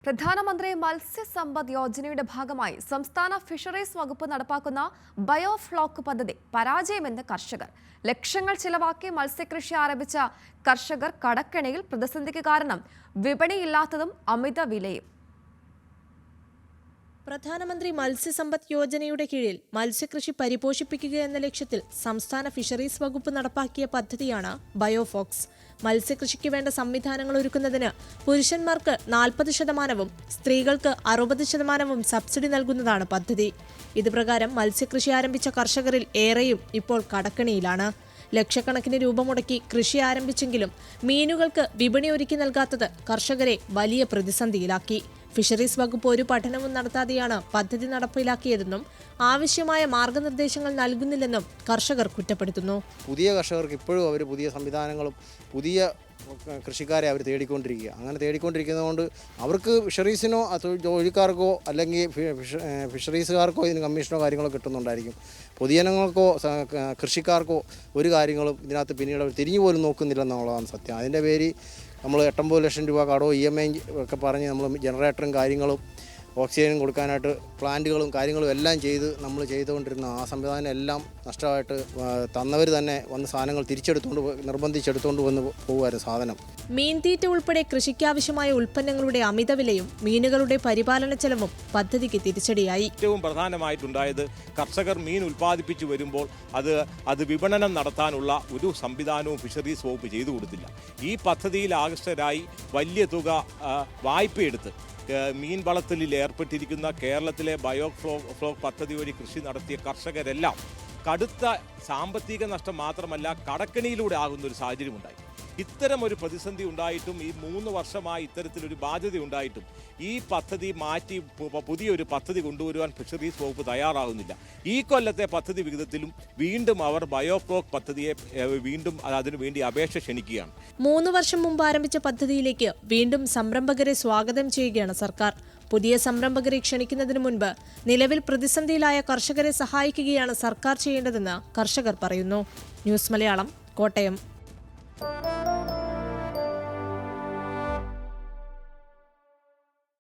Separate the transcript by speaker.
Speaker 1: പ്രധാനമന്ത്രി മത്സ്യസമ്പദ് യോജനയുടെ ഭാഗമായി സംസ്ഥാന ഫിഷറീസ് വകുപ്പ് നടപ്പാക്കുന്ന ബയോഫ്ലോക്ക് പദ്ധതി പരാജയമെന്ന് കർഷകർ. ലക്ഷങ്ങൾ ചിലവാക്കി മത്സ്യകൃഷി ആരംഭിച്ച കർഷകർ കടക്കെണിയിൽ. പ്രതിസന്ധിക്ക് കാരണം വിപണിയില്ലാത്തതും അമിത വിലയും.
Speaker 2: പ്രധാനമന്ത്രി മത്സ്യസമ്പദ് യോജനയുടെ കീഴിൽ മത്സ്യകൃഷി പരിപോഷിപ്പിക്കുക എന്ന ലക്ഷ്യത്തിൽ സംസ്ഥാന ഫിഷറീസ് വകുപ്പ് നടപ്പാക്കിയ പദ്ധതിയാണ് ബയോഫ്ലോക്സ്. മത്സ്യകൃഷിക്ക് വേണ്ട സംവിധാനങ്ങൾ ഒരുക്കുന്നതിന് പുരുഷന്മാർക്ക് 40%, സ്ത്രീകൾക്ക് 60% സബ്സിഡി നൽകുന്നതാണ് പദ്ധതി. ഇതുപ്രകാരം മത്സ്യകൃഷി ആരംഭിച്ച കർഷകരിൽ ഏറെയും ഇപ്പോൾ കടക്കെണിയിലാണ്. ലക്ഷക്കണക്കിന് രൂപ മുടക്കി കൃഷി ആരംഭിച്ചെങ്കിലും മീനുകൾക്ക് വിപണി ഒരുക്കി നൽകാത്തത് കർഷകരെ വലിയ പ്രതിസന്ധിയിലാക്കി. ഫിഷറീസ് വകുപ്പ് ഒരു പഠനവും നടത്താതെയാണ് പദ്ധതി നടപ്പിലാക്കിയതെന്നും ആവശ്യമായ മാർഗനിർദ്ദേശങ്ങൾ നൽകുന്നില്ലെന്നും കർഷകർ കുറ്റപ്പെടുത്തുന്നു.
Speaker 3: പുതിയ കർഷകർക്ക് ഇപ്പോഴും അവർ പുതിയ സംവിധാനങ്ങളും പുതിയ കൃഷിക്കാരെ അവർ തേടിക്കൊണ്ടിരിക്കുക. അങ്ങനെ തേടിക്കൊണ്ടിരിക്കുന്നതുകൊണ്ട് അവർക്ക് ഫിഷറീസിനോ ജോലിക്കാർക്കോ അല്ലെങ്കിൽ ഫിഷറീസുകാർക്കോ ഇതിന് കമ്മീഷനോ കാര്യങ്ങളോ കിട്ടുന്നുണ്ടായിരിക്കും. പൊതുജനങ്ങൾക്കോ കൃഷിക്കാർക്കോ ഒരു കാര്യങ്ങളും ഇതിനകത്ത് പിന്നീട് അവർ തിരിഞ്ഞു പോലും നോക്കുന്നില്ലെന്നുള്ളതാണ് സത്യം. അതിൻ്റെ പേര് നമ്മൾ 89 ലക്ഷം രൂപ കടോ EMI ഒക്കെ പറഞ്ഞ് നമ്മൾ ജനറേറ്ററും കാര്യങ്ങളും ഓക്സിജനും കൊടുക്കാനായിട്ട് പ്ലാന്റുകളും കാര്യങ്ങളും എല്ലാം നമ്മൾ ചെയ്തുകൊണ്ടിരുന്ന ആ സംവിധാനം എല്ലാം നഷ്ടമായിട്ട് തന്നവർ തന്നെ വന്ന് സാധനങ്ങൾ നിർബന്ധിച്ചെടുത്തുകൊണ്ട് വന്ന് പോകുമായിരുന്നു സാധനം.
Speaker 2: മീൻതീറ്റ ഉൾപ്പെടെ കൃഷിക്കാവശ്യമായ ഉൽപ്പന്നങ്ങളുടെ അമിതവിലയും മീനുകളുടെ പരിപാലന ചെലവും പദ്ധതിക്ക് തിരിച്ചടിയായി.
Speaker 4: ഏറ്റവും പ്രധാനമായിട്ടുണ്ടായത് കർഷകർ മീൻ ഉൽപ്പാദിപ്പിച്ചു വരുമ്പോൾ അത് വിപണനം നടത്താനുള്ള ഒരു സംവിധാനവും ഫിഷറീസ് വകുപ്പ് ചെയ്തു കൊടുത്തില്ല. ഈ പദ്ധതിയിൽ ആകർഷകരായി വലിയ തുക വായ്പയെടുത്ത് മീൻ വളർത്തലിൽ ഏർപ്പെട്ടിരിക്കുന്ന കേരളത്തിലെ ബയോഫ്ലോക്ക് പദ്ധതി വഴി കൃഷി നടത്തിയ കർഷകരെല്ലാം കടുത്ത സാമ്പത്തിക നഷ്ടം മാത്രമല്ല കടക്കെണിയിലൂടെ ആകുന്ന ഒരു സാഹചര്യം ഉണ്ടായി. ഇത്തരം ഒരു പ്രതിസന്ധി ഉണ്ടായിട്ടും ഈ 3 വർഷമായി ഇത്തരത്തിലൊരു ബാധ്യത ഉണ്ടായിട്ടും ഈ പദ്ധതി മാറ്റി പുതിയൊരു പദ്ധതി കൊണ്ടുവരുവാൻ ഫിഷറീസ് വകുപ്പ് തയ്യാറാകുന്നില്ല. ഈ കൊല്ലത്തെ പദ്ധതി വിഹിതത്തിലും വീണ്ടും അവർ ബയോഫ്ലോക്ക് പദ്ധതിയെ വീണ്ടും അതിനുവേണ്ടി അപേക്ഷ ക്ഷണിക്കുകയാണ്.
Speaker 2: 3 വർഷം മുമ്പ് ആരംഭിച്ച പദ്ധതിയിലേക്ക് വീണ്ടും സംരംഭകരെ സ്വാഗതം ചെയ്യുകയാണ് സർക്കാർ. പുതിയ സംരംഭകരെ ക്ഷണിക്കുന്നതിന് മുൻപ് നിലവിൽ പ്രതിസന്ധിയിലായ കർഷകരെ സഹായിക്കുകയാണ് സർക്കാർ ചെയ്യേണ്ടതെന്ന് കർഷകർ പറയുന്നു. ന്യൂസ് മലയാളം, കോട്ടയം.